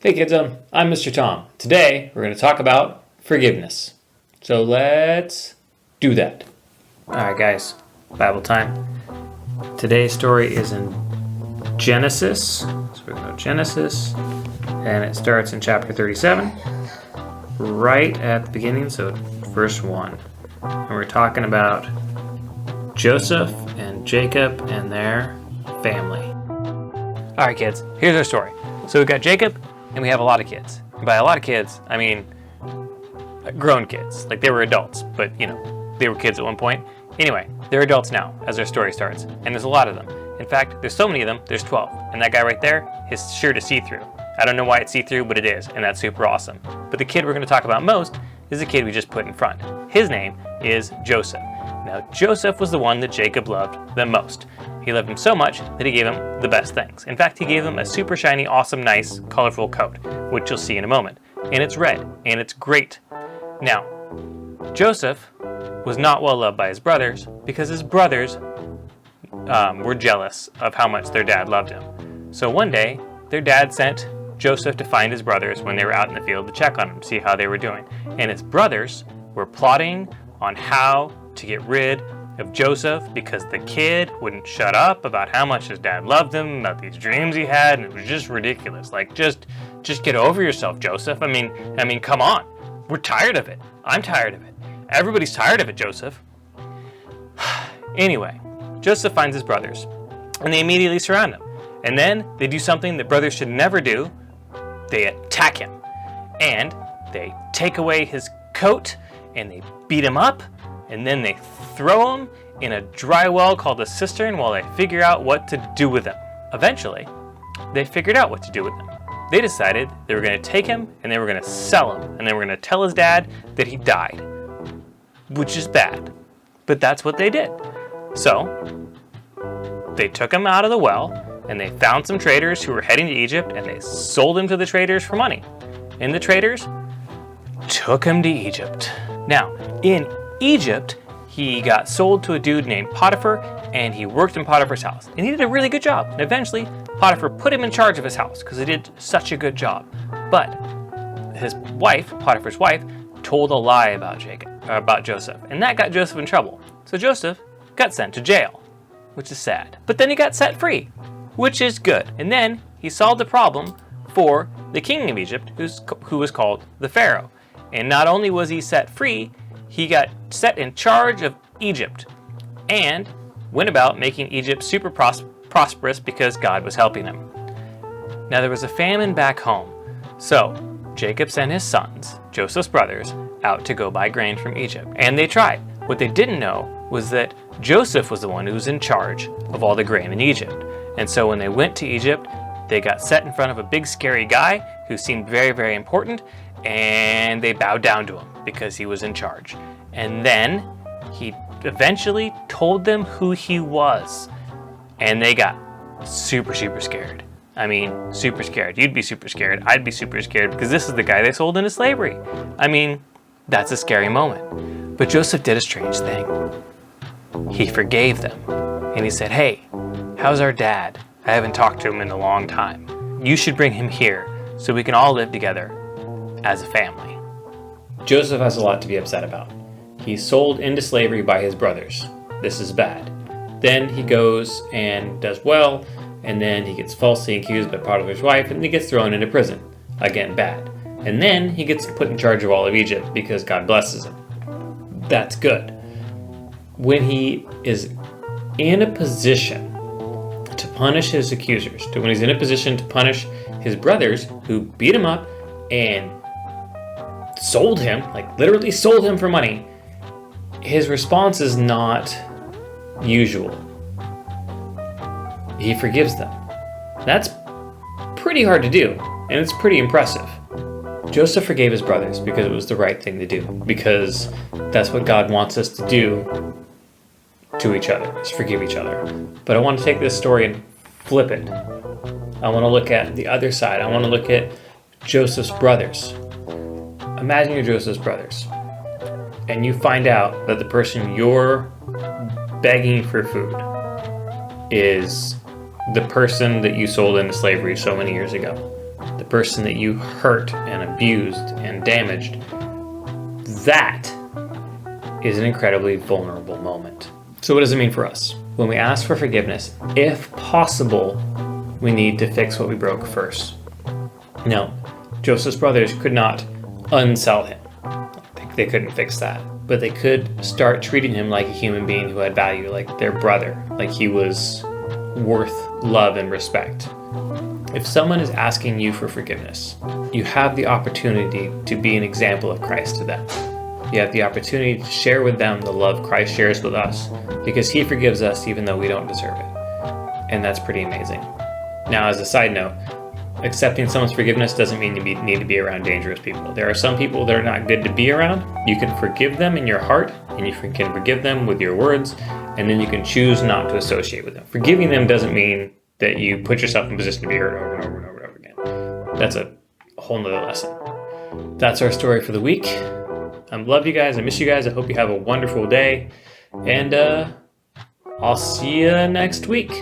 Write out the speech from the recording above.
Hey KidZone, I'm Mr. Tom. Today we're going to talk about forgiveness. So let's do that. Alright guys, Bible time. Today's story is in Genesis. So we're going to go Genesis, and it starts in chapter 37, right at the beginning, so verse 1. And we're talking about Joseph and Jacob and their family. Alright kids, here's our story. So we've got Jacob, and we have a lot of kids. And by a lot of kids, I mean grown kids. Like they were adults, but you know, they were kids at one point. Anyway, they're adults now as our story starts, and there's a lot of them. In fact, there's so many of them, there's 12. And that guy right there, his shirt is see-through. I don't know why it's see-through, but it is, and that's super awesome. But the kid we're going to talk about most is the kid we just put in front. His name is Joseph. Now, Joseph was the one that Jacob loved the most. He loved him so much that he gave him the best things. In fact, he gave him a super shiny, awesome, nice, colorful coat, which you'll see in a moment. And it's red, and it's great. Now, Joseph was not well loved by his brothers because his brothers were jealous of how much their dad loved him. So one day, their dad sent Joseph to find his brothers when they were out in the field to check on them, see how they were doing. And his brothers were plotting on how to get rid of Joseph because the kid wouldn't shut up about how much his dad loved him, about these dreams he had, and it was just ridiculous. Like, just get over yourself, Joseph. I mean, come on. We're tired of it. I'm tired of it. Everybody's tired of it, Joseph. Anyway, Joseph finds his brothers, and they immediately surround him. And then they do something that brothers should never do. They attack him, and they take away his coat, and they beat him up, and then they throw him in a dry well called a cistern while they figure out what to do with him. Eventually, they figured out what to do with him. They decided they were going to take him and they were going to sell him, and they were going to tell his dad that he died, which is bad, but that's what they did. So they took him out of the well, and they found some traders who were heading to Egypt, and they sold him to the traders for money. And the traders took him to Egypt. Now, in Egypt, he got sold to a dude named Potiphar, and he worked in Potiphar's house. And he did a really good job. And eventually, Potiphar put him in charge of his house because he did such a good job. But his wife, Potiphar's wife, told a lie about Joseph. And that got Joseph in trouble. So Joseph got sent to jail, which is sad. But then he got set free, which is good. And then he solved the problem for the king of Egypt, who was called the Pharaoh. And not only was he set free, he got set in charge of Egypt and went about making Egypt super prosperous because God was helping him. Now there was a famine back home, so Jacob sent his sons, Joseph's brothers, out to go buy grain from Egypt. And they tried. What they didn't know was that Joseph was the one who was in charge of all the grain in Egypt. And so when they went to Egypt, they got set in front of a big scary guy who seemed very, very important, and they bowed down to him because he was in charge. And then he eventually told them who he was, and they got super, super scared. I mean, super scared. You'd be super scared. I'd be super scared because this is the guy they sold into slavery. I mean, that's a scary moment. But Joseph did a strange thing. He forgave them, and he said, "Hey, how's our dad? I haven't talked to him in a long time. You should bring him here so we can all live together as a family." Joseph has a lot to be upset about. He's sold into slavery by his brothers. This is bad. Then he goes and does well, and then he gets falsely accused by Potiphar's wife, and he gets thrown into prison. Again, bad. And then he gets put in charge of all of Egypt because God blesses him. That's good. When he is in a position to punish his accusers, when he's in a position to punish his brothers who beat him up and sold him, like literally sold him for money, his response is not usual. He forgives them. That's pretty hard to do, and it's pretty impressive. Joseph forgave his brothers because it was the right thing to do, because that's what God wants us to do to each other, is forgive each other. But I want to take this story and flip it. I want to look at the other side. I want to look at Joseph's brothers. Imagine you're Joseph's brothers, and you find out that the person you're begging for food is the person that you sold into slavery so many years ago. the person that you hurt and abused and damaged, that is an incredibly vulnerable moment. So what does it mean for us? When we ask for forgiveness, if possible, we need to fix what we broke first. Now, Joseph's brothers could not unsell him. They couldn't fix that. But they could start treating him like a human being who had value, like their brother, like he was worth love and respect. If someone is asking you for forgiveness, you have the opportunity to be an example of Christ to them. You have the opportunity to share with them the love Christ shares with us, because he forgives us even though we don't deserve it. And that's pretty amazing. Now, as a side note, accepting someone's forgiveness doesn't mean you need to be around dangerous people. There are some people that are not good to be around. You can forgive them in your heart, and you can forgive them with your words, and then you can choose not to associate with them. Forgiving them doesn't mean that you put yourself in a position to be hurt over and over and over and over again. That's a whole nother lesson. That's our story for the week. I love you guys. I miss you guys. I hope you have a wonderful day. And I'll see you next week.